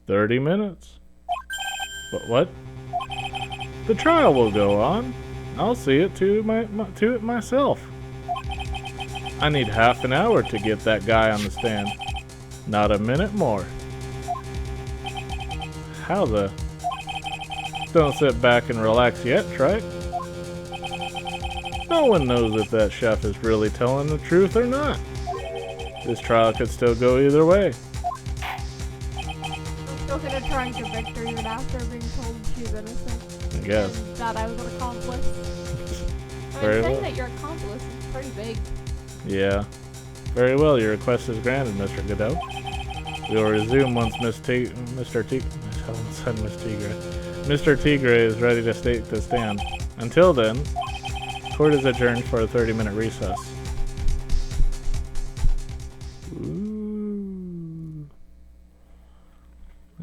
"30 minutes. What? The trial will go on. I'll see it to it myself. I need half an hour to get that guy on the stand. Not a minute more." How the... Don't sit back and relax yet, right? No one knows if that chef is really telling the truth or not. This trial could still go either way. I'm still gonna try and convict her even after being told she's innocent. I guess. And that I was an accomplice. Very saying well. that your accomplice is pretty big. Yeah. Very well, your request is granted, Mr. Godot. We will resume once Mr. Tigre is ready to take the stand. Until then, court is adjourned for a 30-minute recess. Ooh.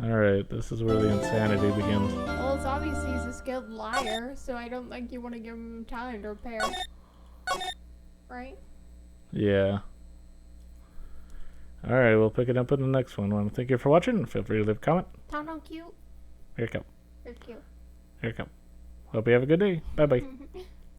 Alright, this is where the insanity begins. Well, it's obvious he's a skilled liar, so I don't think you want to give him time to repair. Right? Yeah. Alright, we'll pick it up in the next one. Thank you for watching. Feel free to leave a comment. Tom, cute. Here it come. They're cute. Here it come. Hope you have a good day. Bye bye.